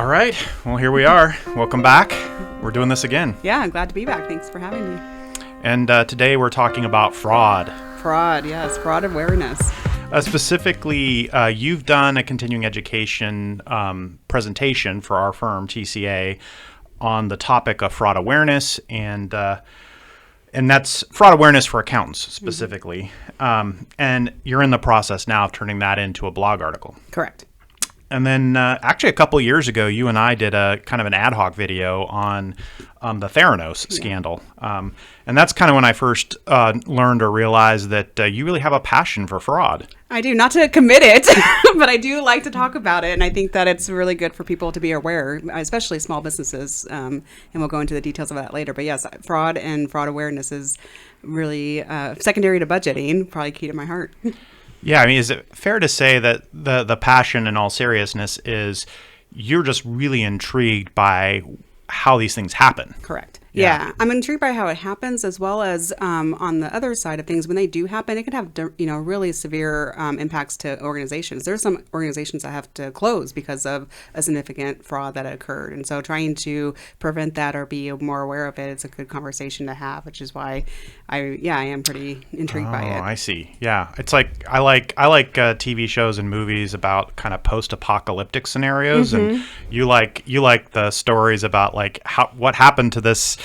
All right. Well, here we are. Welcome back. We're doing this again. Yeah, I'm glad to be back. Thanks for having me. And today we're talking about fraud. Fraud, yes. Fraud awareness. Specifically, you've done a continuing education presentation for our firm, TCA, on the topic of fraud awareness, and that's fraud awareness for accountants specifically. Mm-hmm. And you're in the process now of turning that into a blog article. Correct. And then actually a couple of years ago, you and I did a kind of an ad hoc video on the Theranos scandal. And that's kind of when I first learned or realized that you really have a passion for fraud. I do, not to commit it, but I do like to talk about it. And I think that it's really good for people to be aware, especially small businesses. And we'll go into the details of that later. But yes, fraud and fraud awareness is really secondary to budgeting, probably key to my heart. Yeah, I mean, is it fair to say that the passion in all seriousness is you're just really intrigued by how these things happen? Correct. Yeah. I'm intrigued by how it happens, as well as on the other side of things, when they do happen, it can have really severe impacts to organizations. There are some organizations that have to close because of a significant fraud that occurred, and so trying to prevent that or be more aware of it, it's a good conversation to have, which is why I am pretty intrigued by it. Oh, I see. Yeah, it's like I like TV shows and movies about kind of post-apocalyptic scenarios, and you like the stories about like what happened to this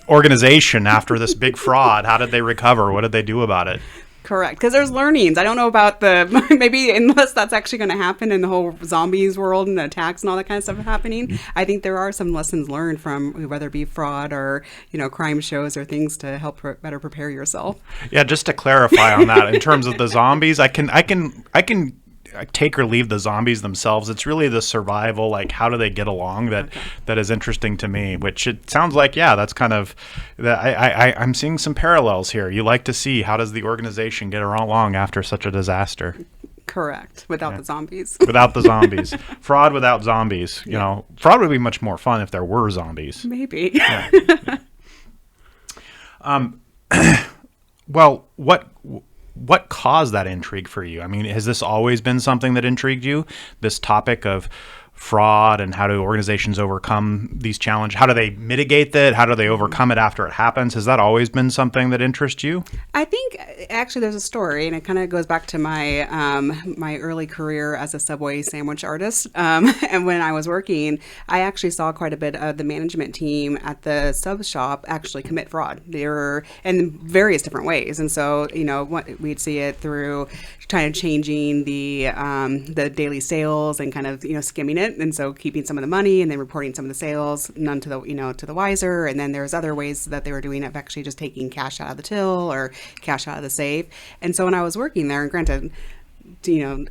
organization after this big fraud. How did they recover? What did they do about it? Correct, because there's learnings. I don't know about maybe unless that's actually going to happen in the whole zombies world and attacks and all that kind of stuff happening. I think there are some lessons learned from whether it be fraud or crime shows or things to help better prepare yourself. Yeah, just to clarify on that, in terms of the zombies, I can take or leave the zombies themselves. It's really the survival, like how do they get along, that is interesting to me, which it sounds like, that's kind of I'm seeing some parallels here. You like to see how does the organization get along after such a disaster. Correct. Without the zombies. Without the zombies. Fraud without zombies. Fraud would be much more fun if there were zombies. Maybe. Yeah. Well, what caused that intrigue for you? I mean, has this always been something that intrigued you? This topic of fraud and how do organizations overcome these challenges? How do they mitigate that? How do they overcome it after it happens? Has that always been something that interests you? I think actually there's a story, and it kind of goes back to my my early career as a Subway sandwich artist. And when I was working, I actually saw quite a bit of the management team at the sub shop actually commit fraud. They were in various different ways, and so we'd see it through kind of changing the daily sales and kind of skimming it. And so keeping some of the money and then reporting some of the sales, none to the to the wiser. And then there's other ways that they were doing it of actually just taking cash out of the till or cash out of the safe. And so when I was working there, and granted,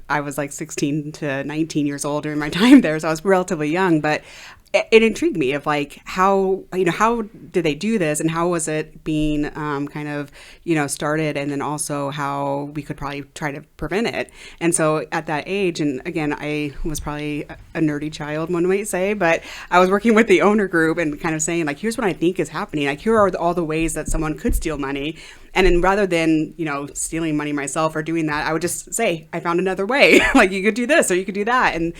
I was like 16 to 19 years old during my time there, so I was relatively young, but it intrigued me of like how did they do this and how was it being started, and then also how we could probably try to prevent it. And so at that age, and again, I was probably a nerdy child, one might say, but I was working with the owner group and kind of saying like, here's what I think is happening. Like, here are all the ways that someone could steal money. And then rather than, stealing money myself or doing that, I would just say, I found another way. Like, you could do this or you could do that. And,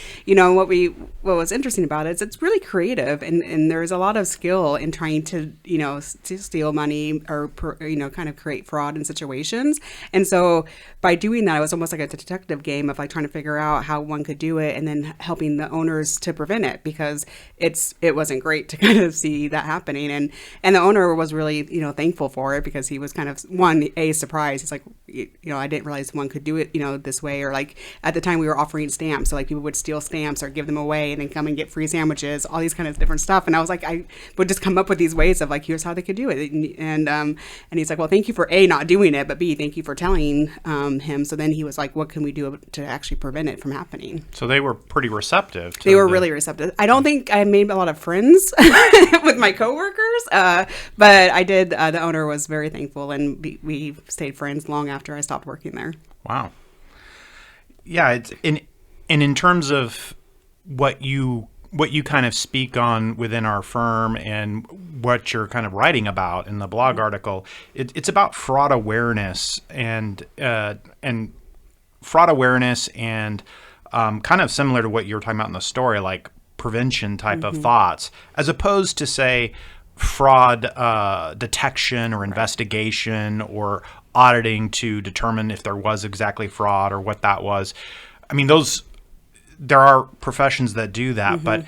what was interesting about it is it's really creative. And there's a lot of skill in trying to, to steal money or, kind of create fraud in situations. And so by doing that, it was almost like a detective game of like trying to figure out how one could do it and then helping the owners to prevent it, because it wasn't great to kind of see that happening. And the owner was really, thankful for it, because he was kind of surprised. He's like, I didn't realize one could do it, this way. Or like at the time we were offering stamps. So like people would steal stamps or give them away and then come and get free sandwiches, all these kind of different stuff. And I was like, I would just come up with these ways of like, here's how they could do it. And he's like, well, thank you for A, not doing it, but B, thank you for telling him. So then he was like, what can we do to actually prevent it from happening? So they were pretty receptive. They were really receptive. I don't think I made a lot of friends with my coworkers, but I did. The owner was very thankful, and we stayed friends long after I stopped working there. Wow. Yeah, it's in terms of what you kind of speak on within our firm and what you're kind of writing about in the blog article, it's about fraud awareness and fraud awareness and kind of similar to what you were talking about in the story, like prevention type of thoughts, as opposed to, say, fraud detection or investigation or auditing to determine if there was exactly fraud or what that was. I mean, there are professions that do that, but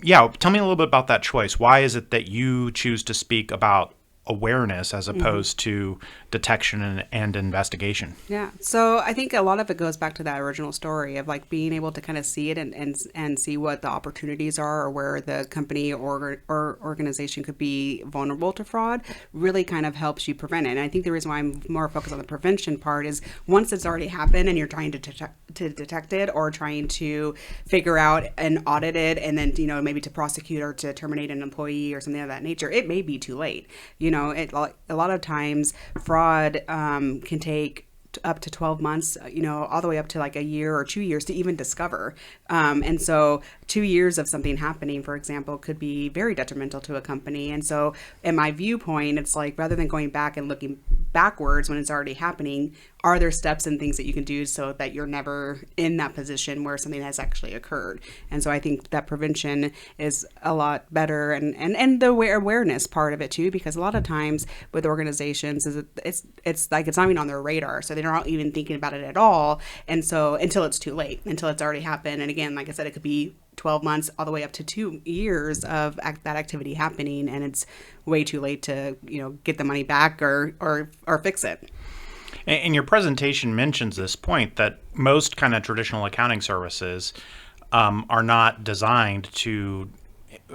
yeah, tell me a little bit about that choice. Why is it that you choose to speak about awareness as opposed to detection and investigation? Yeah. So I think a lot of it goes back to that original story of like being able to kind of see it and see what the opportunities are or where the company or organization could be vulnerable to fraud really kind of helps you prevent it. And I think the reason why I'm more focused on the prevention part is once it's already happened and you're trying to detect it or trying to figure out and audit it and then, maybe to prosecute or to terminate an employee or something of that nature, it may be too late. A lot of times fraud can take up to 12 months, all the way up to like a year or 2 years to even discover. And so 2 years of something happening, for example, could be very detrimental to a company. And so in my viewpoint, it's like rather than going back and looking backwards when it's already happening, are there steps and things that you can do so that you're never in that position where something has actually occurred? And so I think that prevention is a lot better and the awareness part of it too, because a lot of times with organizations it's like it's not even on their radar. So they're not even thinking about it at all. And so until it's too late, until it's already happened. And again, like I said, it could be 12 months all the way up to 2 years of that activity happening, and it's way too late to get the money back or fix it. And your presentation mentions this point that most kind of traditional accounting services are not designed to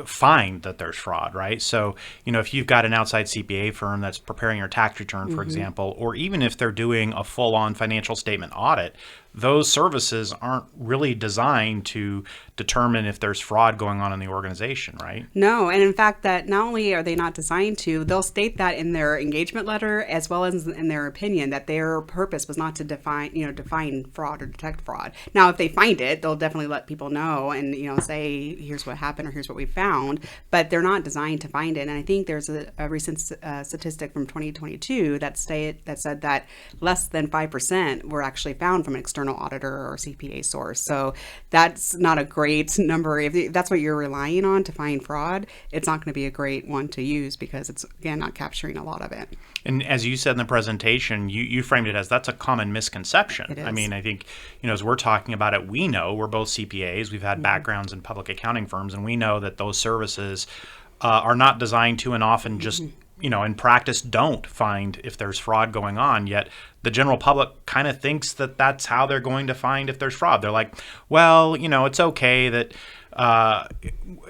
find that there's fraud, right? So, if you've got an outside CPA firm that's preparing your tax return, for example, or even if they're doing a full-on financial statement audit, those services aren't really designed to determine if there's fraud going on in the organization, right? No, and in fact, that not only are they not designed to, they'll state that in their engagement letter as well as in their opinion that their purpose was not to define fraud or detect fraud. Now, if they find it, they'll definitely let people know and say here's what happened or here's what we found, but they're not designed to find it. And I think there's a recent statistic from 2022 that said that less than 5% were actually found from an external auditor or CPA source. So that's not a great number. If that's what you're relying on to find fraud, it's not going to be a great one to use because it's, again, not capturing a lot of it. And as you said in the presentation, you framed it as that's a common misconception. It is. I mean, I think, as we're talking about it, we know we're both CPAs. We've had backgrounds in public accounting firms, and we know that those services are not designed to and often just in practice don't find if there's fraud going on, yet the general public kind of thinks that that's how they're going to find if there's fraud. They're like, well, it's okay that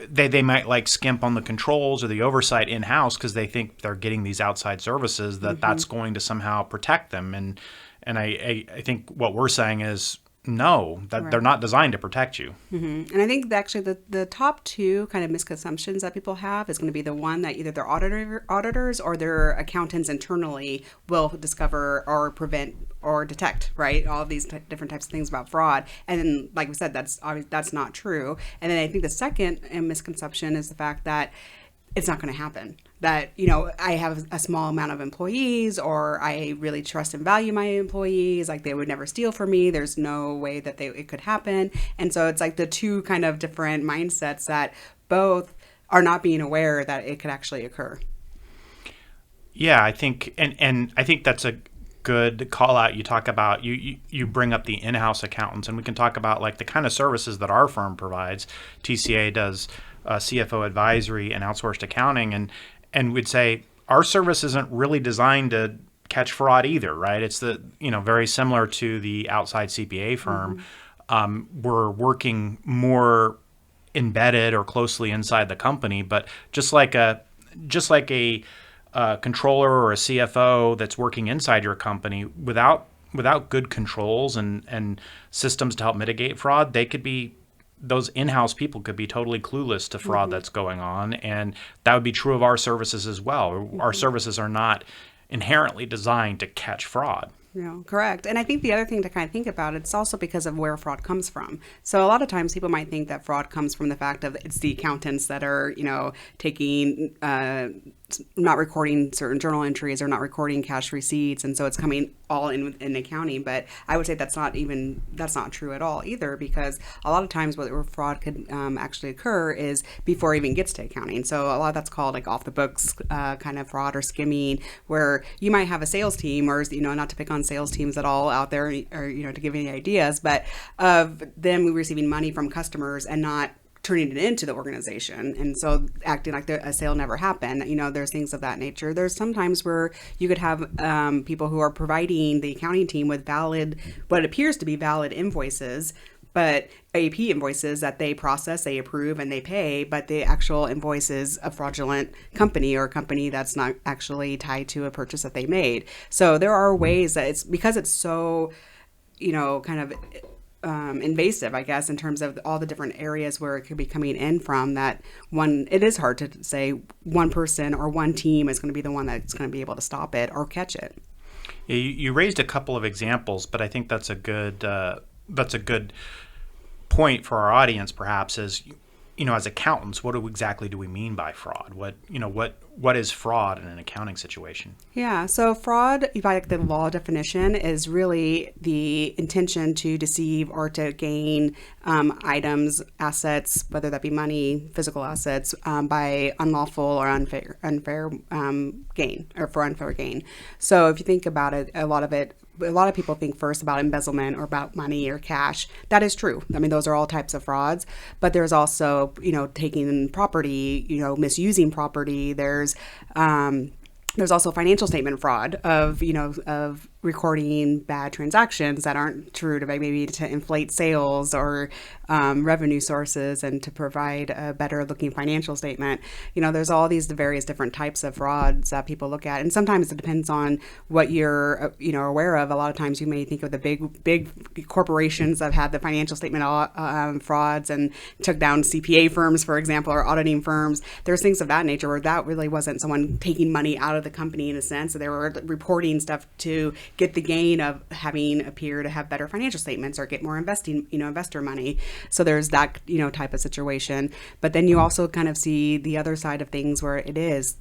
they might like skimp on the controls or the oversight in-house because they think they're getting these outside services that's going to somehow protect them. And I think what we're saying is, no, that they're not designed to protect you. And I think that actually the top two kind of misconceptions that people have is going to be the one that either their auditors or their accountants internally will discover or prevent or detect, right? All of these different types of things about fraud. And then, like we said, that's not true. And then I think the second misconception is the fact that it's not going to happen. That, I have a small amount of employees, or I really trust and value my employees, like they would never steal from me. There's no way that it could happen. And so it's like the two kind of different mindsets that both are not being aware that it could actually occur. Yeah, I think, and I think that's a good call out. You talk about, you bring up the in-house accountants, and we can talk about like the kind of services that our firm provides. TCA does CFO advisory and outsourced accounting, and we'd say our service isn't really designed to catch fraud either, right? It's very similar to the outside CPA firm. We're working more embedded or closely inside the company, but just like a controller or a CFO that's working inside your company, without good controls and systems to help mitigate fraud, those in-house people could be totally clueless to fraud that's going on. And that would be true of our services as well. Our services are not inherently designed to catch fraud. Correct. And I think the other thing to kind of think about, it's also because of where fraud comes from. So a lot of times people might think that fraud comes from the fact of it's the accountants that are, taking, not recording certain journal entries or not recording cash receipts. And so it's coming all in accounting. But I would say that's not true at all either, because a lot of times where fraud could actually occur is before it even gets to accounting. So a lot of that's called like off the books kind of fraud or skimming, where you might have a sales team, or, not to pick on sales teams at all out there, or, to give any ideas, but of them receiving money from customers and not turning it into the organization, and so acting like a sale never happened. There's things of that nature. There's sometimes where you could have people who are providing the accounting team with what appears to be valid invoices, but AP invoices that they process, they approve, and they pay, but the actual invoice is a fraudulent company, or a company that's not actually tied to a purchase that they made. So there are ways that it's because it's so, kind of invasive, I guess, in terms of all the different areas where it could be coming in from, that it is hard to say one person or one team is going to be the one that's going to be able to stop it or catch it. Yeah, you raised a couple of examples, but I think that's a good point for our audience, perhaps, is, as accountants, what exactly do we mean by fraud? What is fraud in an accounting situation? Yeah, so fraud, by the law definition, is really the intention to deceive or to gain items, assets, whether that be money, physical assets, by unlawful or unfair gain, or for unfair gain. So if you think about it, a lot of people think first about embezzlement or about money or cash. That is true. I mean, those are all types of frauds. But there's also, taking property, misusing property. There's also financial statement fraud of recording bad transactions that aren't true, to maybe to inflate sales or revenue sources and to provide a better looking financial statement. There's all these various different types of frauds that people look at, and sometimes it depends on what you're aware of. A lot of times you may think of the big corporations that had the financial statement frauds and took down CPA firms, for example, or auditing firms. There's things of that nature where that really wasn't someone taking money out of the company in a sense. So they were reporting stuff to get the gain of having appear to have better financial statements or get more investor money. So there's that, type of situation. But then you also kind of see the other side of things where it is,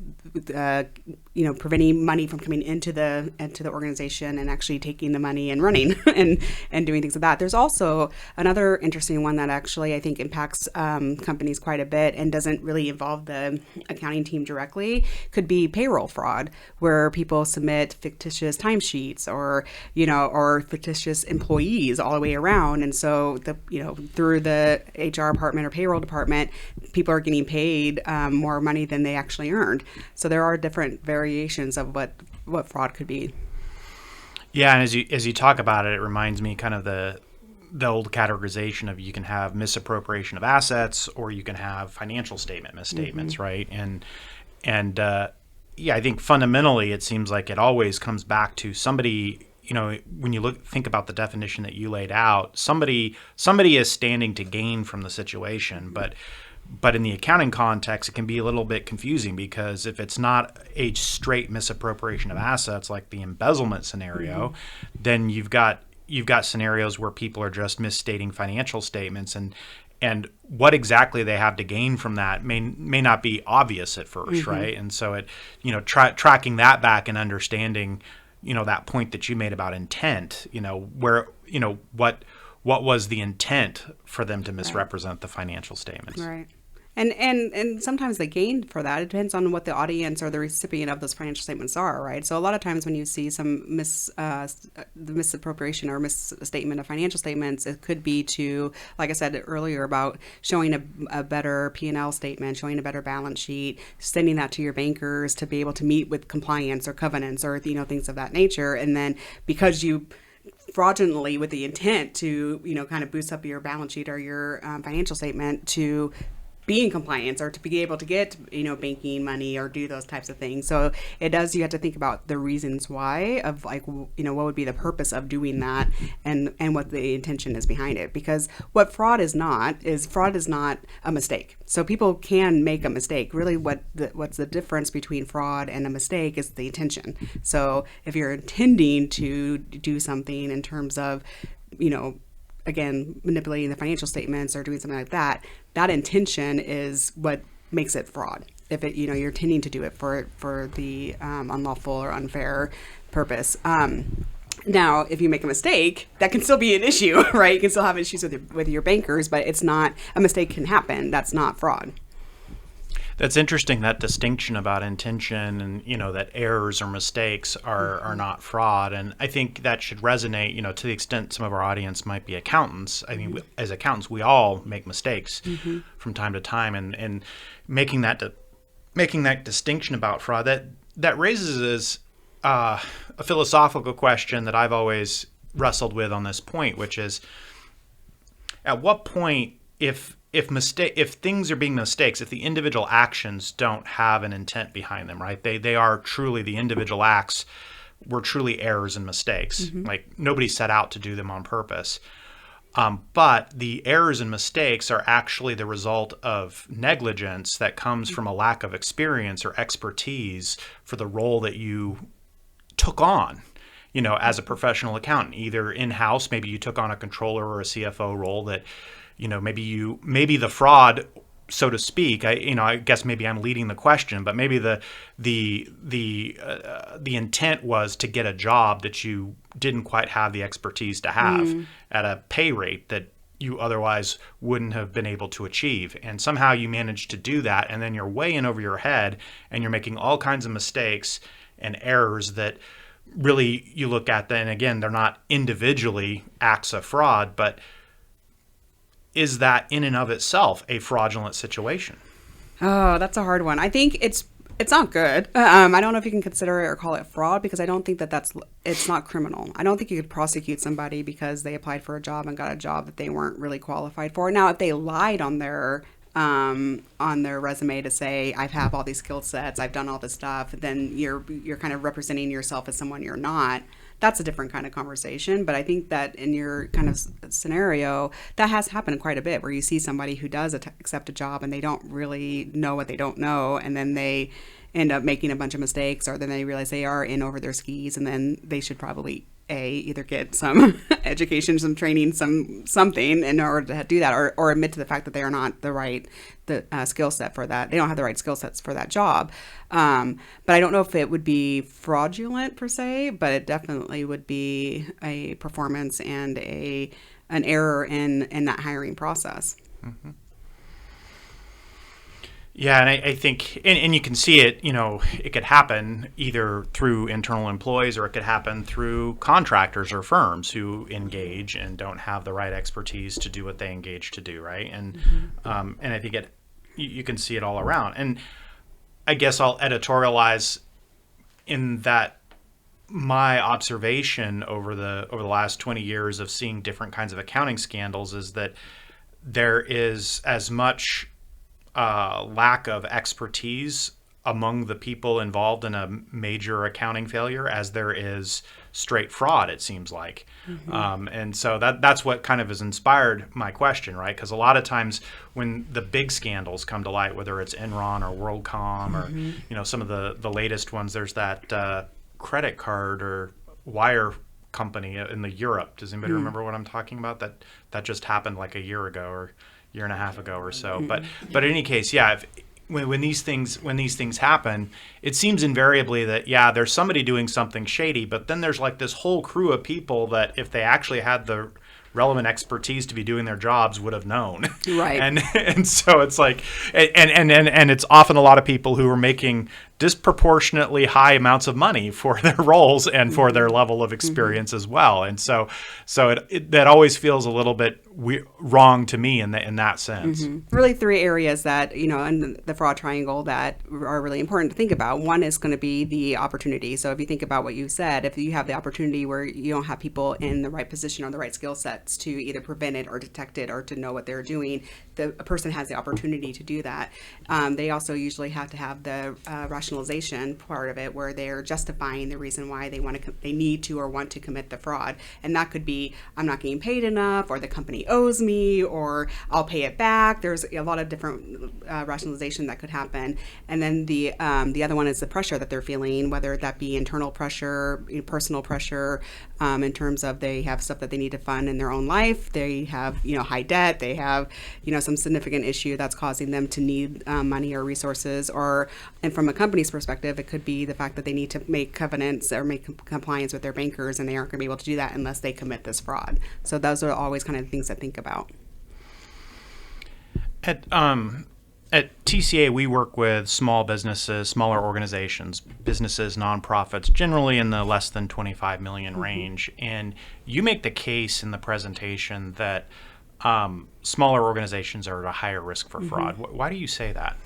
preventing money from coming into the organization and actually taking the money and running and doing things like that. There's also another interesting one that actually I think impacts companies quite a bit and doesn't really involve the accounting team directly. Could be payroll fraud, where people submit fictitious timesheets or fictitious employees all the way around, and so through the HR department or payroll department, people are getting paid more money than they actually earned. So there are different variations of what fraud could be. Yeah, and as you talk about it, it reminds me kind of the old categorization of, you can have misappropriation of assets or you can have financial statement misstatements, mm-hmm. right? And I think fundamentally it seems like it always comes back to somebody. When you think about the definition that you laid out, somebody is standing to gain from the situation, but in the accounting context, it can be a little bit confusing, because if it's not a straight misappropriation of assets like the embezzlement scenario, mm-hmm. then you've got scenarios where people are just misstating financial statements, and what exactly they have to gain from that may not be obvious at first, mm-hmm. right? And so tracking that back and understanding, that point that you made about intent, where, what was the intent for them to misrepresent right. the financial statements. Right. And sometimes the gain for that, it depends on what the audience or the recipient of those financial statements are, right? So a lot of times when you see some misappropriation or misstatement of financial statements, it could be to, like I said earlier, about showing a better P&L statement, showing a better balance sheet, sending that to your bankers to be able to meet with compliance or covenants or things of that nature. And then because you fraudulently, with the intent to kind of boost up your balance sheet or your financial statement to be in compliance or to be able to get, banking money or do those types of things. So you have to think about the reasons why of like, what would be the purpose of doing that and what the intention is behind it. Because what fraud is not a mistake. So people can make a mistake. Really what's the difference between fraud and a mistake is the intention. So if you're intending to do something in terms of, again, manipulating the financial statements or doing something like that, that intention is what makes it fraud. If you're intending to do it for the unlawful or unfair purpose. Now, if you make a mistake, that can still be an issue, right? You can still have issues with your bankers, but it's not, a mistake can happen. That's not fraud. That's interesting, that distinction about intention and, that errors or mistakes are not fraud. And I think that should resonate, to the extent some of our audience might be accountants. I mean, as accountants, we all make mistakes from time to time. And making that distinction about fraud, that raises a philosophical question that I've always wrestled with on this point, which is, at what point, if things are being mistakes, if the individual actions don't have an intent behind them, right? They are truly, the individual acts were truly errors and mistakes. Like, nobody set out to do them on purpose. But the errors and mistakes are actually the result of negligence that comes from a lack of experience or expertise for the role that you took on, as a professional accountant, either in-house, maybe you took on a controller or a CFO role that, maybe the fraud, so to speak, I guess maybe I'm leading the question, but maybe the intent was to get a job that you didn't quite have the expertise to have at a pay rate that you otherwise wouldn't have been able to achieve. And somehow you managed to do that, and then you're way in over your head, and you're making all kinds of mistakes and errors that really you look at, then again, they're not individually acts of fraud, but is that in and of itself a fraudulent situation? Oh, that's a hard one. I think it's not good. I don't know if you can consider it or call it fraud, because I don't think it's not criminal. I don't think you could prosecute somebody because they applied for a job and got a job that they weren't really qualified for. Now, if they lied on their resume to say, I have all these skill sets, I've done all this stuff, then you're kind of representing yourself as someone you're not. That's a different kind of conversation. But I think that in your kind of scenario, that has happened quite a bit, where you see somebody who does accept a job and they don't really know what they don't know, and then they end up making a bunch of mistakes, or then they realize they are in over their skis, and then they should probably either get some education, some training, something in order to do that, or admit to the fact that they are not the skill set for that. They don't have the right skill sets for that job. But I don't know if it would be fraudulent per se, but it definitely would be a performance and an error in that hiring process. Mm-hmm. Yeah, and I think, and you can see it, it could happen either through internal employees, or it could happen through contractors or firms who engage and don't have the right expertise to do what they engage to do, right? And and I think you can see it all around. And I guess I'll editorialize in that my observation over the last 20 years of seeing different kinds of accounting scandals is that there is as much lack of expertise among the people involved in a major accounting failure as there is straight fraud, it seems like. And so that's what kind of has inspired my question, right? Because a lot of times when the big scandals come to light, whether it's Enron or WorldCom or some of the latest ones, there's that credit card or wire company in the Europe. Does anybody remember what I'm talking about? That just happened like a year ago or year and a half ago or so. But in any case, yeah, when these things happen, it seems invariably that, yeah, there's somebody doing something shady, but then there's like this whole crew of people that if they actually had the relevant expertise to be doing their jobs would have known. Right. And so it's like, and it's often a lot of people who are making disproportionately high amounts of money for their roles and for their level of experience as well. And so that always feels a little bit wrong to me in that sense. Really three areas that, in the fraud triangle that are really important to think about. One is going to be the opportunity. So if you think about what you said, if you have the opportunity where you don't have people in the right position or the right skill sets to either prevent it or detect it or to know what they're doing, a person has the opportunity to do that. They also usually have to have the rationalization part of it, where they're justifying the reason why they need to or want to commit the fraud, and that could be, I'm not getting paid enough, or the company owes me, or I'll pay it back. There's a lot of different rationalization that could happen. And then the other one is the pressure that they're feeling, whether that be internal pressure, personal pressure, in terms of they have stuff that they need to fund in their own life. They have high debt. They have some significant issue that's causing them to need money or resources. And from a company's perspective, it could be the fact that they need to make covenants or make compliance with their bankers, and they aren't going to be able to do that unless they commit this fraud. So those are always kind of things to think about. At TCA, we work with small businesses, smaller organizations, businesses, nonprofits, generally in the less than 25 million range. And you make the case in the presentation that smaller organizations are at a higher risk for fraud. Why do you say that?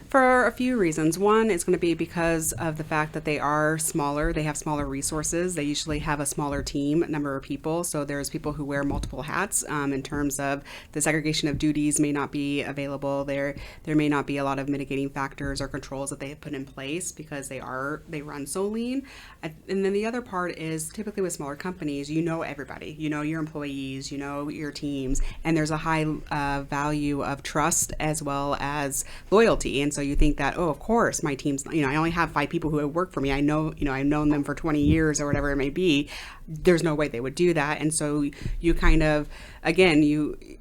For a few reasons. One is going to be because of the fact that they are smaller. They have smaller resources. They usually have a smaller team, number of people. So there's people who wear multiple hats in terms of the segregation of duties may not be available. There may not be a lot of mitigating factors or controls that they have put in place because they run so lean. And then the other part is typically with smaller companies, everybody, your employees, your teams, and there's a high value of trust as well as loyalty. And so you think that, of course, my team's, I only have 5 people who have worked for me. I know, I've known them for 20 years or whatever it may be. There's no way they would do that. And so you kind of, again,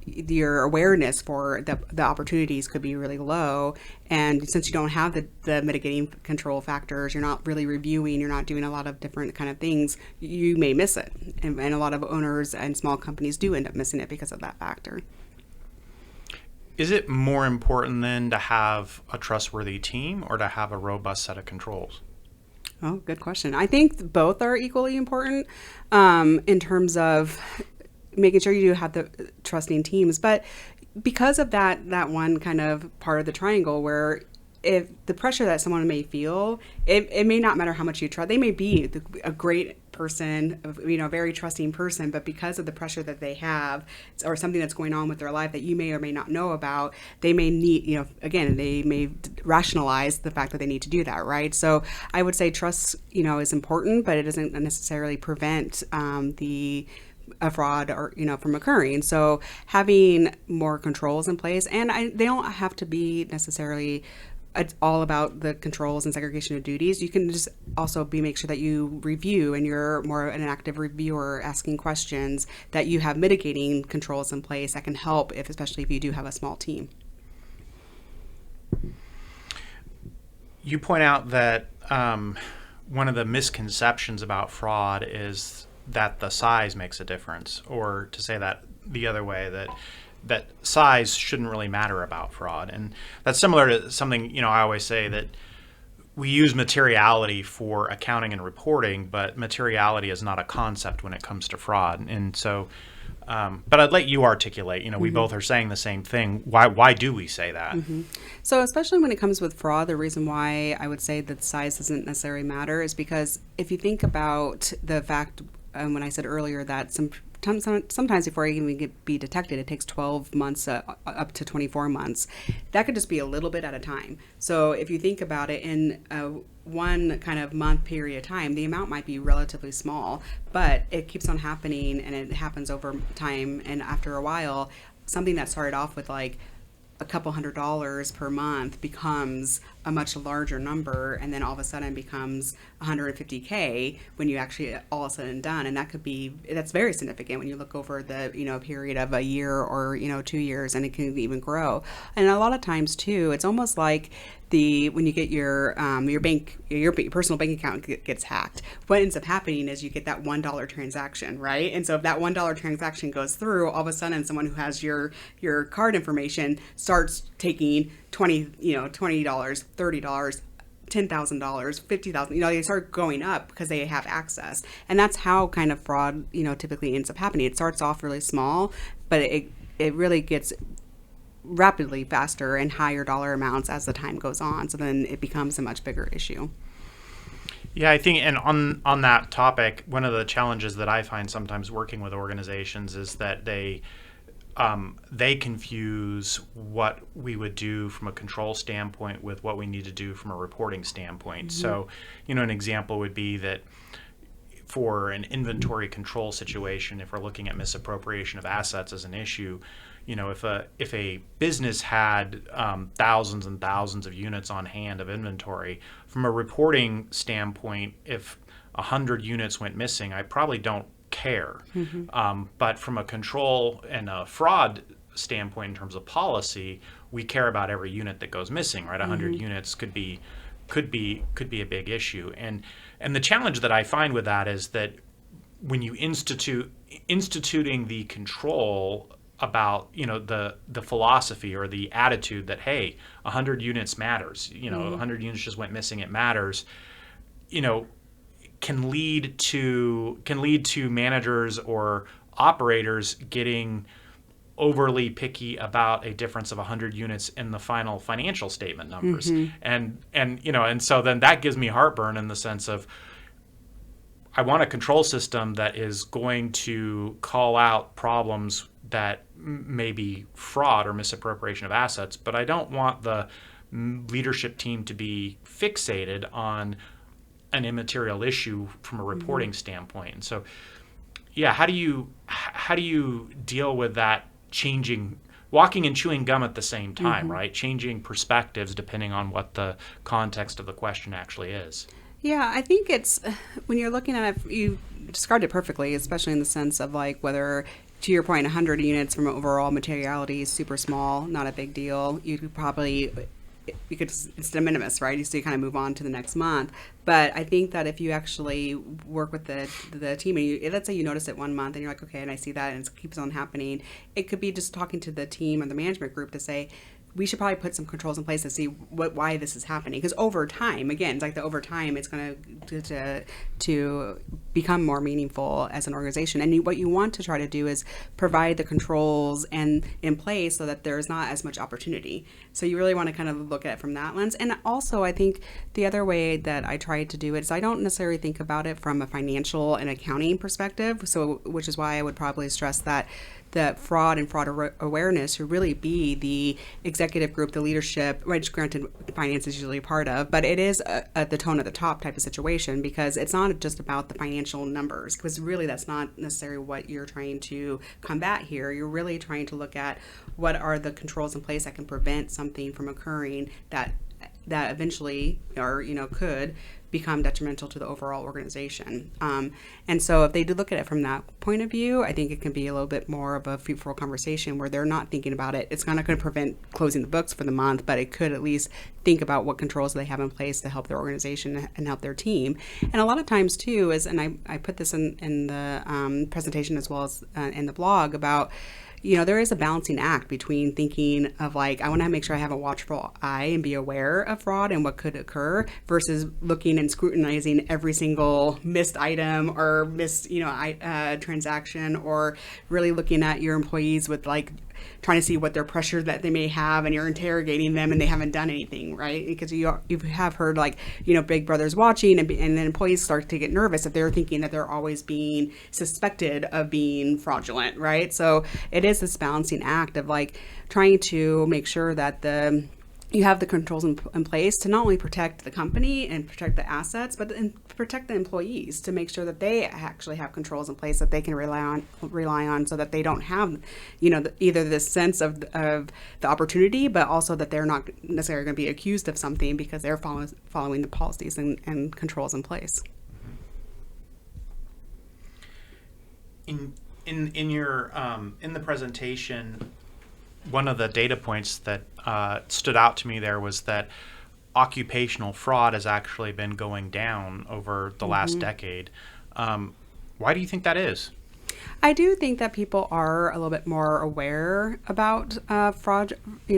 your awareness for the opportunities could be really low. And since you don't have the mitigating control factors, you're not really reviewing, you're not doing a lot of different kind of things, you may miss it. And a lot of owners and small companies do end up missing it because of that factor. Is it more important then to have a trustworthy team or to have a robust set of controls? Oh, good question. I think both are equally important in terms of making sure you do have the trusting teams. But because of that one kind of part of the triangle where if the pressure that someone may feel, it may not matter how much you trust. They may be a great person, a very trusting person, but because of the pressure that they have or something that's going on with their life that you may or may not know about, they may need, again, they may rationalize the fact that they need to do that, right? So I would say trust, is important, but it doesn't necessarily prevent a fraud or from occurring. So having more controls in place, and they don't have to be necessarily it's all about the controls and segregation of duties. You can just also make sure that you review and you're more an active reviewer asking questions, that you have mitigating controls in place that can help especially if you do have a small team. You point out that one of the misconceptions about fraud is that the size makes a difference, or to say that the other way, that size shouldn't really matter about fraud. And that's similar to something, I always say that we use materiality for accounting and reporting, but materiality is not a concept when it comes to fraud. And so, but I'd let you articulate, we both are saying the same thing. Why do we say that? So especially when it comes with fraud, the reason why I would say that size doesn't necessarily matter is because if you think about the fact, when I said earlier that sometimes before it even be detected, it takes 12 months up to 24 months. That could just be a little bit at a time. So if you think about it in one kind of month period of time, the amount might be relatively small, but it keeps on happening and it happens over time. And after a while, something that started off with like a couple $100s per month becomes a much larger number, and then all of a sudden becomes $150K when you actually all is said and done. And that's very significant when you look over the period of a year or 2 years, and it can even grow. And a lot of times too, it's almost like when you get your personal bank account gets hacked, what ends up happening is you get that $1 transaction, right? And so if that $1 transaction goes through, all of a sudden someone who has your card information starts taking $20, $30, $10,000, $50,000, they start going up because they have access. And that's how kind of fraud, typically ends up happening. It starts off really small, but it really gets rapidly faster and higher dollar amounts as the time goes on. So then it becomes a much bigger issue. Yeah, I think, and on that topic, one of the challenges that I find sometimes working with organizations is that they confuse what we would do from a control standpoint with what we need to do from a reporting standpoint. Mm-hmm. So, an example would be that for an inventory control situation, if we're looking at misappropriation of assets as an issue, if a business had thousands and thousands of units on hand of inventory, from a reporting standpoint, if 100 units went missing, I probably don't care. Mm-hmm. But from a control and a fraud standpoint, in terms of policy, we care about every unit that goes missing. Right, 100 mm-hmm. units could be a big issue. And the challenge that I find with that is that when you instituting the control about the philosophy or the attitude that, hey, 100 units matters, mm-hmm. 100 units just went missing, it matters, can lead to managers or operators getting overly picky about a difference of 100 units in the final financial statement numbers. Mm-hmm. And so then that gives me heartburn in the sense of, I want a control system that is going to call out problems that may be fraud or misappropriation of assets, but I don't want the leadership team to be fixated on an immaterial issue from a reporting mm-hmm. standpoint. And so, yeah, how do you deal with that walking and chewing gum at the same time, mm-hmm. right? Changing perspectives depending on what the context of the question actually is. Yeah, I think it's, when you're looking at it, you described it perfectly, especially in the sense of whether, to your point, 100 units from overall materiality is super small, not a big deal. You could probably, it's de minimis, right? So you kind of move on to the next month. But I think that if you actually work with the team, and let's say you notice it 1 month and you're like, okay, and I see that and it keeps on happening, it could be just talking to the team or the management group to say, we should probably put some controls in place to see why this is happening. Because over time, again, it's over time, it's going to become more meaningful as an organization. And what you want to try to do is provide the controls in place so that there's not as much opportunity. So you really want to kind of look at it from that lens. And also, I think the other way that I try to do it is I don't necessarily think about it from a financial and accounting perspective. So, which is why I would probably stress that fraud and fraud awareness should really be the executive group, the leadership, which granted finance is usually a part of, but it is at the tone at the top type of situation, because it's not just about the financial numbers, because really that's not necessarily what you're trying to combat here. You're really trying to look at what are the controls in place that can prevent something from occurring that eventually or could become detrimental to the overall organization. And so if they do look at it from that point of view, I think it can be a little bit more of a fruitful conversation where they're not thinking about it. It's not going to prevent closing the books for the month, but it could at least think about what controls they have in place to help their organization and help their team. And a lot of times too is, and I put this in the presentation as well as in the blog about, there is a balancing act between thinking of I want to make sure I have a watchful eye and be aware of fraud and what could occur versus looking and scrutinizing every single missed item or missed, transaction, or really looking at your employees with trying to see what their pressure that they may have, and you're interrogating them and they haven't done anything, right? Because you have heard Big Brother's watching, and then employees start to get nervous if they're thinking that they're always being suspected of being fraudulent, right? So it is this balancing act of trying to make sure that you have the controls in place to not only protect the company and protect the assets, but protect the employees, to make sure that they actually have controls in place that they can rely on, so that they don't have, either this sense of the opportunity, but also that they're not necessarily going to be accused of something because they're following the policies and controls in place. In your in the presentation, one of the data points that stood out to me there was that occupational fraud has actually been going down over the last decade. Why do you think that is? I do think that people are a little bit more aware about fraud,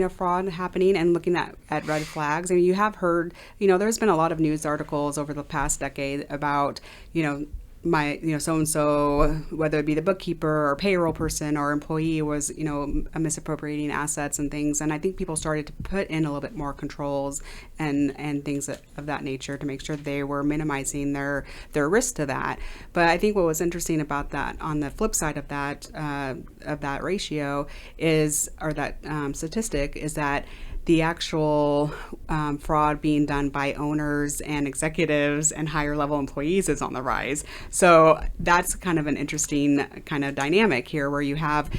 fraud happening and looking at red flags. I mean, you have heard, there's been a lot of news articles over the past decade about, so and so, whether it be the bookkeeper or payroll person or employee, was misappropriating assets and things. And I think people started to put in a little bit more controls and things of that nature to make sure they were minimizing their risk to that. But I think what was interesting about that, on the flip side of that ratio is, or that statistic, is that the actual fraud being done by owners and executives and higher level employees is on the rise. So that's kind of an interesting kind of dynamic here, where you have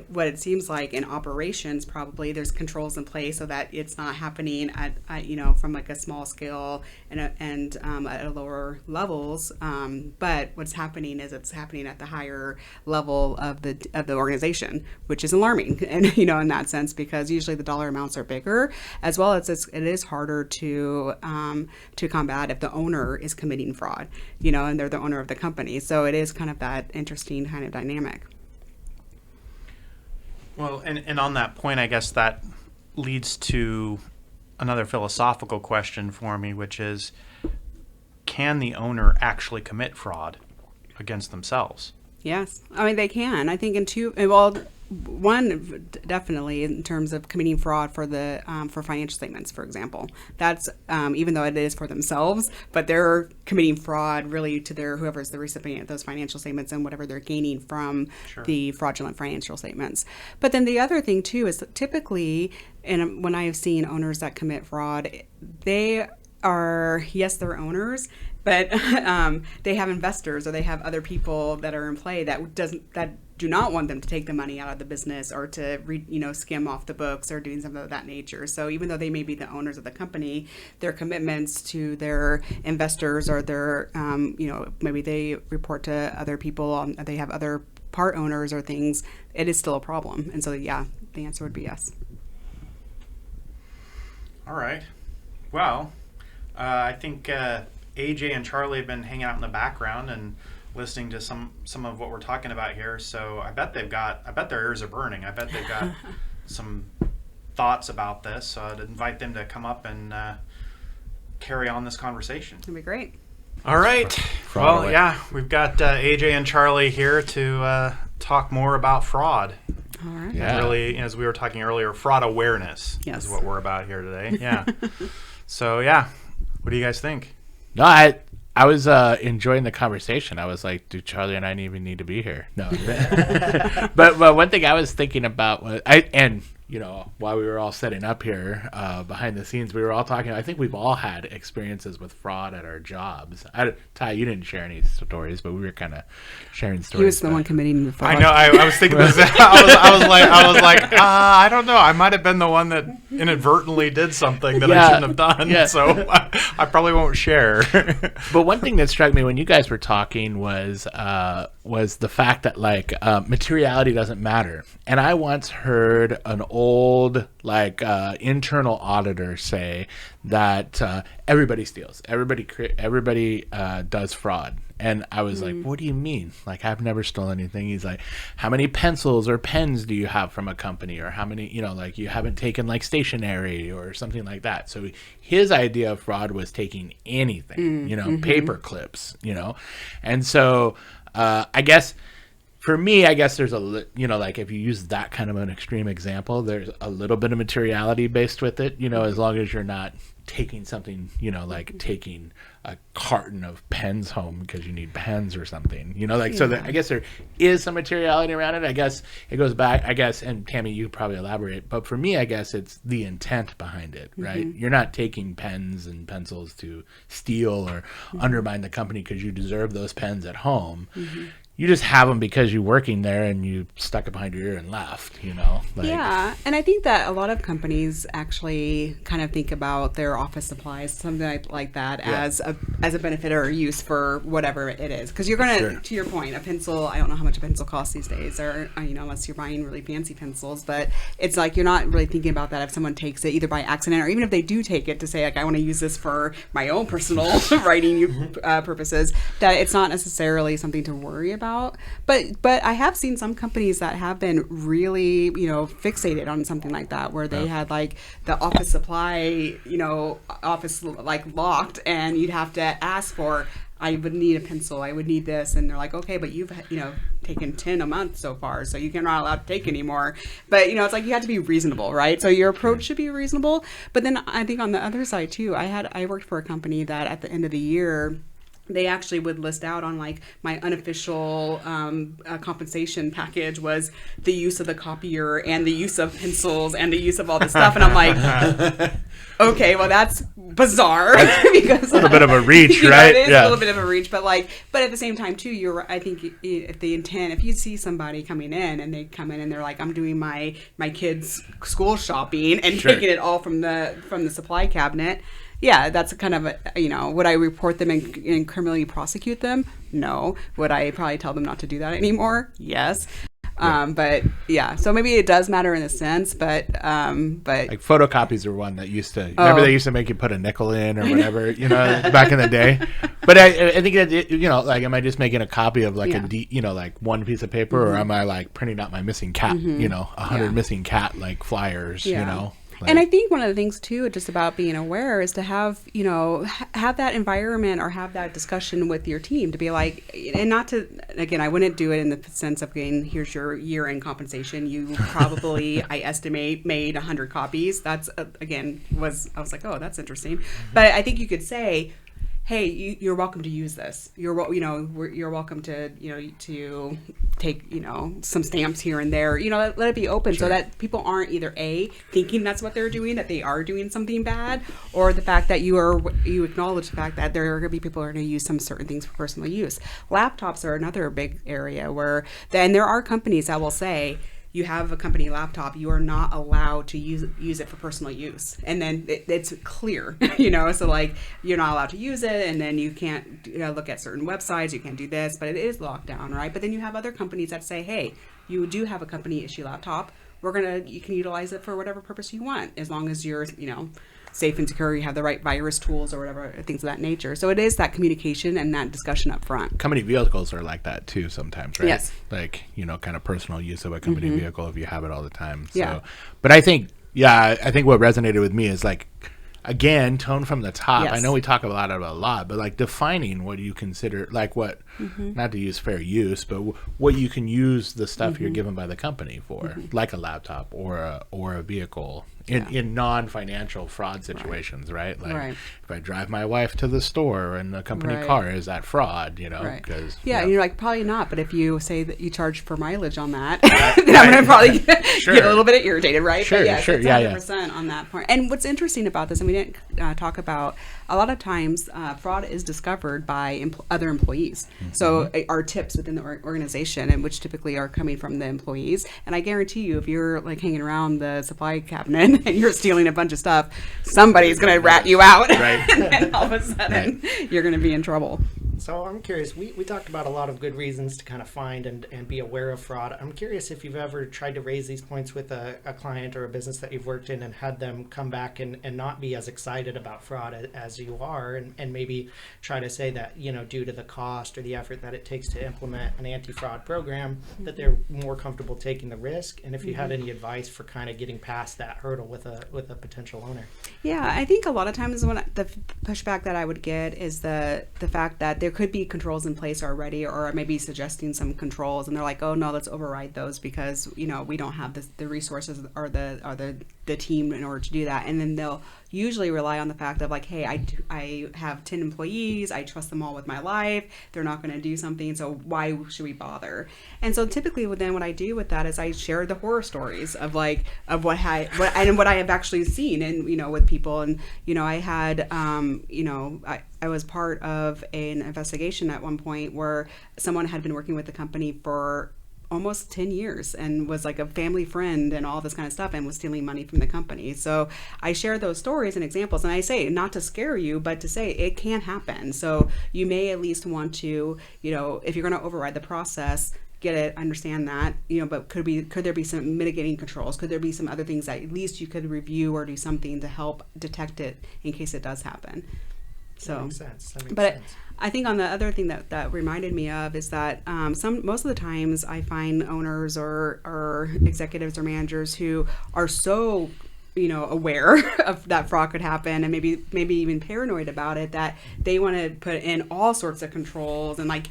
what it seems like in operations, probably there's controls in place so that it's not happening at from like a small scale and at lower levels. But what's happening is it's happening at the higher level of the organization, which is alarming, and in that sense, because usually the dollar amounts are bigger, as well as it is harder to combat if the owner is committing fraud, and they're the owner of the company. So it is kind of that interesting kind of dynamic. Well, and on that point, I guess that leads to another philosophical question for me, which is, can the owner actually commit fraud against themselves? Yes. I mean, they can. I think one, definitely in terms of committing fraud for the for financial statements, for example. That's even though it is for themselves, but they're committing fraud really to whoever's the recipient of those financial statements and whatever they're gaining from the fraudulent financial statements. But then the other thing too is that typically, and when I have seen owners that commit fraud, they are, yes, they're owners, but they have investors or they have other people that are in play that do not want them to take the money out of the business or to skim off the books or doing something of that nature. So even though they may be the owners of the company, their commitments to their investors or their maybe they report to other people, they have other part owners or things, it is still a problem. And so the answer would be yes. All right. Well, I think AJ and Charlie have been hanging out in the background and listening to some of what we're talking about here. So I bet their ears are burning. I bet they've got some thoughts about this. So I'd invite them to come up and carry on this conversation. That'd be great. All right. Well, yeah, we've got AJ and Charlie here to talk more about fraud. All right. Yeah. Really, as we were talking earlier, fraud awareness is what we're about here today. Yeah. So, yeah. What do you guys think? No, I was enjoying the conversation. I was like, do Charlie and I even need to be here? No. but one thing I was thinking about was, while we were all setting up here behind the scenes, we were all talking. I think we've all had experiences with fraud at our jobs. Ty, you didn't share any stories, but we were kind of sharing stories. He was the one committing the fraud. I know. I was thinking this. I was like, I don't know. I might have been the one that inadvertently did something that I shouldn't have done. Yeah. So I probably won't share. But one thing that struck me when you guys were talking was the fact that materiality doesn't matter. And I once heard an old internal auditor say that everybody steals, everybody does fraud. And I was like, what do you mean? Like, I've never stolen anything. He's like, how many pencils or pens do you have from a company? Or how many, you haven't taken stationery or something like that. So his idea of fraud was taking anything, paper clips, And so I guess for me, there's if you use that kind of an extreme example, there's a little bit of materiality based with it, as long as you're not taking something, taking a carton of pens home because you need pens or something, so I guess there is some materiality around it. I guess it goes back, and Tammy, you could probably elaborate, but for me, I guess it's the intent behind it, right? You're not taking pens and pencils to steal or undermine the company because you deserve those pens at home. You just have them because you're working there and you stuck it behind your ear and left, Yeah, and I think that a lot of companies actually kind of think about their office supplies, something like that, as a benefit or use for whatever it is. Because you're going to, to your point, a pencil, I don't know how much a pencil costs these days, or, unless you're buying really fancy pencils, but it's like you're not really thinking about that if someone takes it either by accident or even if they do take it to say, I want to use this for my own personal writing purposes, that it's not necessarily something to worry about. about. But I have seen some companies that have been really, fixated on something like that, where they had like the office supply, office like locked, and you'd have to ask for, I would need a pencil, I would need this, and they're like, okay, but you've taken 10 a month so far, so you're not allowed to take any more. But it's like you have to be reasonable, right? So your approach should be reasonable. But then I think on the other side too, I worked for a company that at the end of the year, they actually would list out on like my unofficial compensation package was the use of the copier and the use of pencils and the use of all this stuff. And I'm like, okay, well that's bizarre because a little bit of a reach, right? It is a little bit of a reach, but at the same time too, I think if the intent, if you see somebody coming in and they come in and they're like, I'm doing my kids' school shopping and taking it all from the supply cabinet. Yeah, that's kind of would I report them and criminally prosecute them? No. Would I probably tell them not to do that anymore? Yes. But yeah, so maybe it does matter in a sense, but like photocopies are one that used to, remember they used to make you put a nickel in or whatever, back in the day. But I think that, like, am I just making a copy of like like one piece of paper, or am I like printing out my missing cat, 100 missing cat like flyers, And I think one of the things too, just about being aware, is to have have that environment or have that discussion with your team to be like, and not to, again, I wouldn't do it in the sense of getting, here's your year-end compensation. You probably, I estimate, made 100 copies. That's I was like, oh, that's interesting. But I think you could say, hey, you're welcome to use this. You're welcome to to take some stamps here and there. Let it be open so that people aren't either thinking that's what they're doing, that they are doing something bad, or the fact that you acknowledge the fact that there are going to be people who are going to use some certain things for personal use. Laptops are another big area and there are companies that will say, you have a company laptop, you are not allowed to use it for personal use. And then it's clear, so like you're not allowed to use it, and then you can't look at certain websites, you can't do this, but it is locked down, right? But then you have other companies that say, hey, you do have a company issue laptop, you can utilize it for whatever purpose you want, as long as you're, safe and secure, you have the right virus tools or whatever, things of that nature. So it is that communication and that discussion up front. Company vehicles are like that too sometimes, right? Yes. Like, kind of personal use of a company vehicle if you have it all the time. So, yeah. But I think what resonated with me is like, again, tone from the top. Yes. I know we talk about it a lot, but like defining what do you consider, like what, not to use fair use, but what you can use the stuff you're given by the company for, like a laptop or a vehicle in non-financial fraud situations, right? Like if I drive my wife to the store in a company car, is that fraud, Right. Because and you're like, probably not, but if you say that you charge for mileage on that, then I'm going to probably get a little bit irritated, right? Sure, but yes, sure, it's 100% on that point. And what's interesting about this, and we didn't talk about, a lot of times fraud is discovered by other employees. So our tips within the organization, and which typically are coming from the employees. And I guarantee you, if you're like hanging around the supply cabinet and you're stealing a bunch of stuff, somebody's going to rat you out. Right. And then all of a sudden, you're going to be in trouble. So I'm curious, we talked about a lot of good reasons to kind of find and be aware of fraud. I'm curious if you've ever tried to raise these points with a client or a business that you've worked in and had them come back and not be as excited about fraud as you are, and maybe try to say that, due to the cost or the effort that it takes to implement an anti-fraud program, that they're more comfortable taking the risk. And if you had any advice for kind of getting past that hurdle with a potential owner. Yeah, I think a lot of times the pushback that I would get is the fact that there could be controls in place already, or maybe suggesting some controls, and they're like, oh no, let's override those because we don't have the resources or the team in order to do that. And then they'll usually rely on the fact of like, hey, I have 10 employees, I trust them all with my life, they're not going to do something, so why should we bother? And so typically then what I do with that is I share the horror stories of what I have actually seen and with people. And I had I was part of an investigation at one point where someone had been working with the company for almost 10 years and was like a family friend and all this kind of stuff and was stealing money from the company. So I share those stories and examples, and I say, not to scare you, but to say it can happen. So you may at least want to, if you're going to override the process, get it, understand that, but could there be some mitigating controls? Could there be some other things that at least you could review or do something to help detect it in case it does happen? So, that makes sense. But I think on the other thing that reminded me of is that most of the times I find owners or executives or managers who are so aware of that fraud could happen and maybe even paranoid about it, that they want to put in all sorts of controls and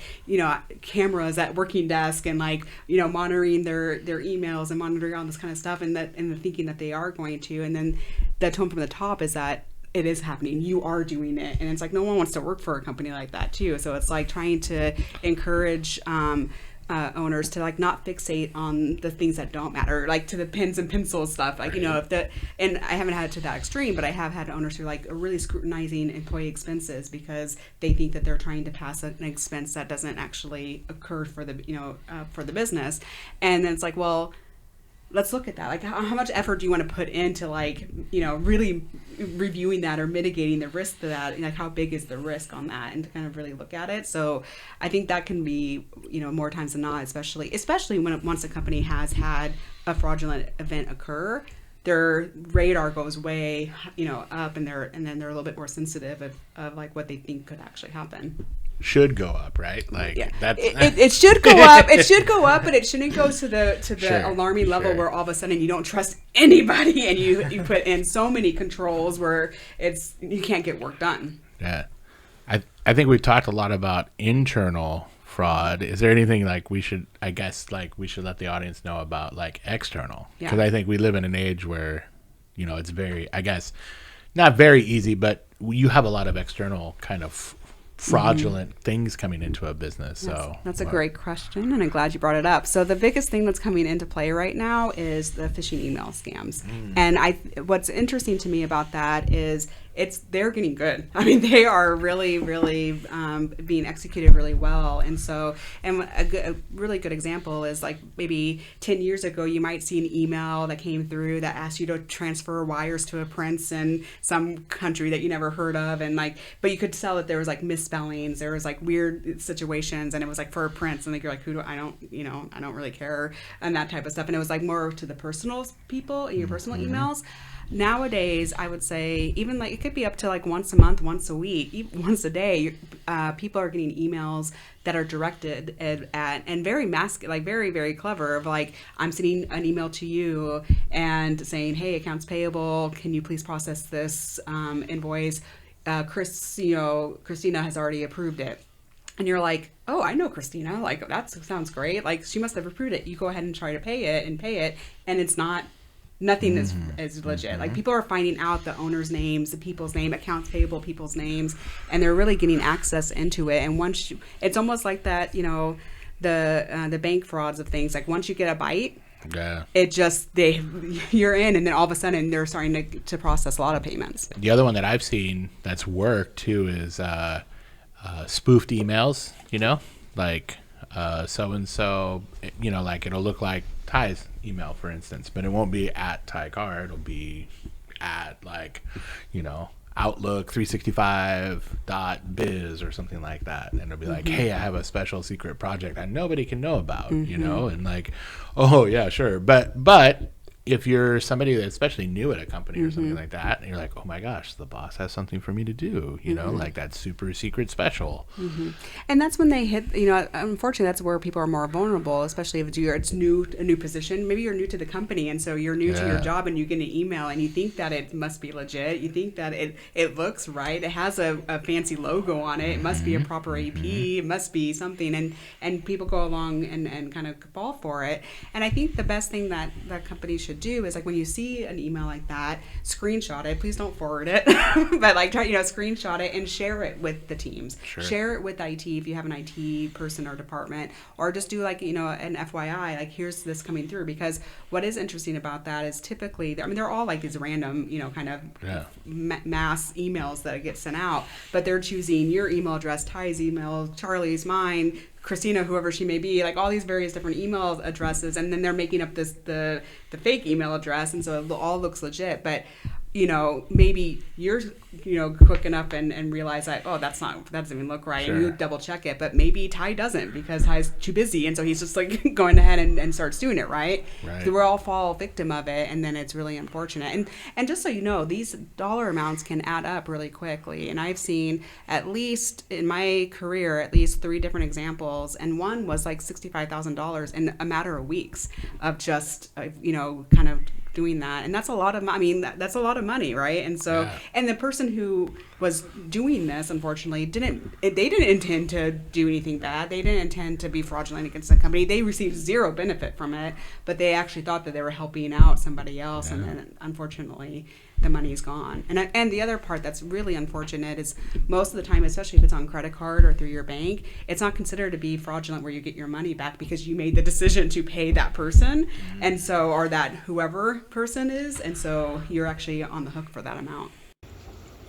cameras at working desk and monitoring their emails and monitoring all this kind of stuff, and the thinking that they are going to, and then the tone from the top is that it is happening, you are doing it, and it's like no one wants to work for a company like that too. So it's like trying to encourage owners to not fixate on the things that don't matter, like to the pens and pencils stuff, and I haven't had it to that extreme, but I have had owners who are really scrutinizing employee expenses because they think that they're trying to pass an expense that doesn't actually occur for the business. And then it's like, well, let's look at that. How much effort do you want to put into really reviewing that or mitigating the risk to that? How big is the risk on that, and to kind of really look at it. So I think that can be, more times than not, especially when once a company has had a fraudulent event occur, their radar goes way, up, and then they're a little bit more sensitive of what they think could actually happen. Should go up, right? That's it should go up. It should go up, but it shouldn't go to the Sure, alarming level where all of a sudden you don't trust anybody and you put in so many controls where you can't get work done. Yeah. I think we've talked a lot about internal fraud. Is there anything we should let the audience know about external? Because I think we live in an age where, it's very, not very easy, but you have a lot of external kind of fraudulent things coming into a business. That's a great question, and I'm glad you brought it up. So the biggest thing that's coming into play right now is the phishing email scams. And what's interesting to me about that is they're getting good. I mean, they are really, really being executed really well. And a really good example is maybe 10 years ago, you might see an email that came through that asked you to transfer wires to a prince in some country that you never heard of. And but you could tell that there was misspellings, there was weird situations, and it was for a prince. And you're I don't really care, and that type of stuff. And it was more to the personal people in your personal emails. Nowadays, I would say even it could be up to once a month, once a week, even once a day. People are getting emails that are directed at and very very, very clever of I'm sending an email to you and saying, hey, accounts payable, can you please process this invoice? Christina has already approved it. And you're oh, I know Christina. That sounds great. She must have approved it. You go ahead and try to pay it, and it's not. Nothing is legit. People are finding out the owner's names, the people's name, accounts payable people's names, and they're really getting access into it. And once it's almost like that, the bank frauds of things. Once you get a bite, it just you're in, and then all of a sudden they're starting to process a lot of payments. The other one that I've seen that's worked too is spoofed emails. So and so, it'll look like Ty's email, for instance, but it won't be at Ty Carr. It'll be at Outlook 365.biz or something like that, and it'll be hey, I have a special secret project that nobody can know about, and oh yeah, sure, but if you're somebody that's especially new at a company or something like that, and you're oh my gosh, the boss has something for me to do, that's super secret special. And that's when they hit, unfortunately, that's where people are more vulnerable, especially if it's a new position. Maybe you're new to the company, and so you're new to your job, and you get an email, and you think that it must be legit. You think that it looks right. It has a fancy logo on it. It must be a proper AP. It must be something. And people go along and kind of fall for it. And I think the best thing that companies should do is when you see an email like that, screenshot it. Please don't forward it, but try screenshot it and share it with the teams. Sure. Share it with IT if you have an IT person or department, or just do an FYI, here's this coming through. Because what is interesting about that is typically, they're all these random, kind of mass emails that get sent out, but they're choosing your email address, Ty's email, Charlie's, mine, Christina, whoever she may be, all these various different email addresses, and then they're making up the fake email address, and so it all looks legit. But maybe you're, quick enough and realize that, oh, that doesn't even look right. Sure. And you double check it. But maybe Ty doesn't because Ty's too busy. And so he's just like going ahead and starts doing it, right? So we all fall victim of it. And then it's really unfortunate. And just so you know, these dollar amounts can add up really quickly. And I've seen, at least in my career, at least 3 different examples. And one was like $65,000 in a matter of weeks of just, kind of doing that. And that's a lot of that's a lot of money, right? And so and the person who was doing this, unfortunately, they didn't intend to do anything bad. They didn't intend to be fraudulent against the company. They received zero benefit from it, but they actually thought that they were helping out somebody else, and then unfortunately the money's gone. And the other part that's really unfortunate is most of the time, especially if it's on credit card or through your bank, it's not considered to be fraudulent where you get your money back because you made the decision to pay that person, and so, or that whoever person is, and so you're actually on the hook for that amount.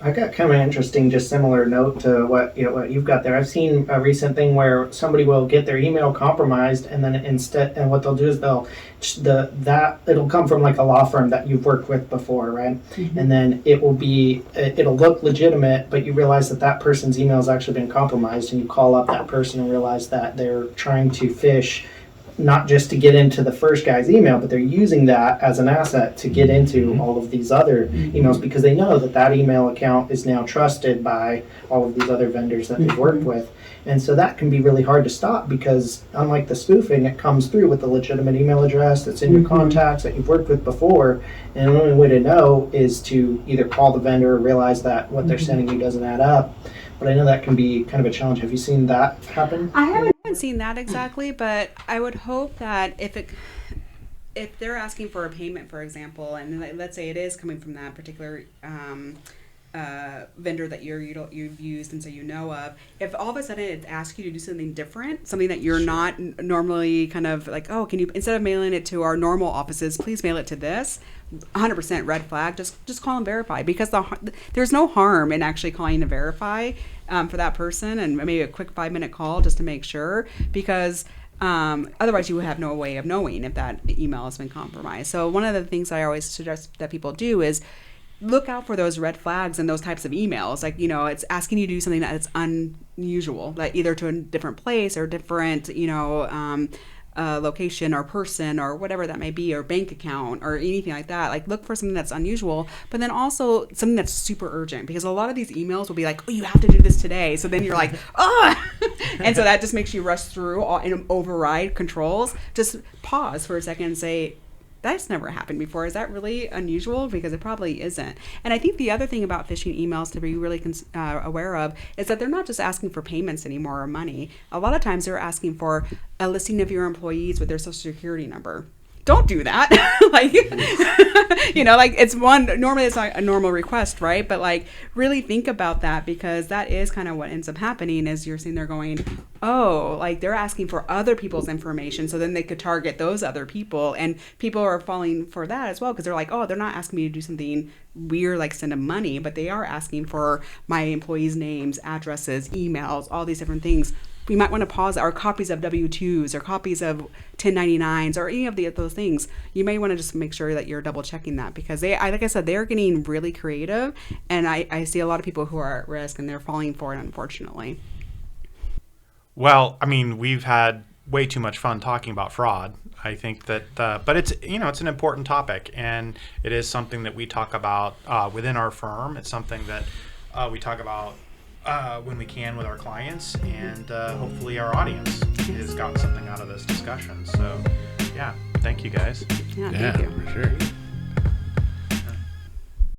I got kind of an interesting, just similar note to what you've got there. I've seen a recent thing where somebody will get their email compromised, and then and what they'll do is it'll come from like a law firm that you've worked with before, right? Mm-hmm. And then it'll look legitimate, but you realize that person's email has actually been compromised, and you call up that person and realize that they're trying to phish, not just to get into the first guy's email, but they're using that as an asset to get into all of these other emails because they know that email account is now trusted by all of these other vendors that they've worked with. And so that can be really hard to stop because unlike the spoofing, it comes through with a legitimate email address that's in your contacts that you've worked with before. And the only way to know is to either call the vendor or realize that what they're sending you doesn't add up. But I know that can be kind of a challenge. Have you seen that happen? I haven't seen that exactly, but I would hope that if they're asking for a payment, for example, and let's say it is coming from that particular vendor that you've used and so you know of, if all of a sudden it asks you to do something different, something that you're not normally kind of like, oh, can you, instead of mailing it to our normal offices, please mail it to this, 100% red flag, just call and verify, because there's no harm in actually calling to verify for that person, and maybe a quick 5-minute call just to make sure, because otherwise you would have no way of knowing if that email has been compromised. So one of the things I always suggest that people do is look out for those red flags and those types of emails. Like, it's asking you to do something that's unusual, like either to a different place or different, location or person or whatever that may be, or bank account or anything like that. Like, look for something that's unusual, but then also something that's super urgent, because a lot of these emails will be like, oh, you have to do this today. So then you're like, oh, and so that just makes you rush through and override controls. Just pause for a second and say, that's never happened before. Is that really unusual? Because it probably isn't. And I think the other thing about phishing emails to be really aware of is that they're not just asking for payments anymore or money. A lot of times they're asking for a listing of your employees with their social security number. Don't do that. Normally it's not a normal request, right? But really think about that, because that is kind of what ends up happening is you're sitting there going, oh, they're asking for other people's information, so then they could target those other people, and people are falling for that as well, because they're like, oh, they're not asking me to do something weird like send them money, but they are asking for my employees' names, addresses, emails, all these different things. We might want to pause, or copies of W-2s or copies of 1099s or any of those things. You may want to just make sure that you're double checking that, because like I said, they're getting really creative, and I see a lot of people who are at risk and they're falling for it, unfortunately. Well, we've had way too much fun talking about fraud. I think that, but it's an important topic, and it is something that we talk about within our firm. It's something that we talk about when we can with our clients, and hopefully our audience has gotten something out of this discussion. So, yeah, thank you guys. Yeah, thank you. For sure.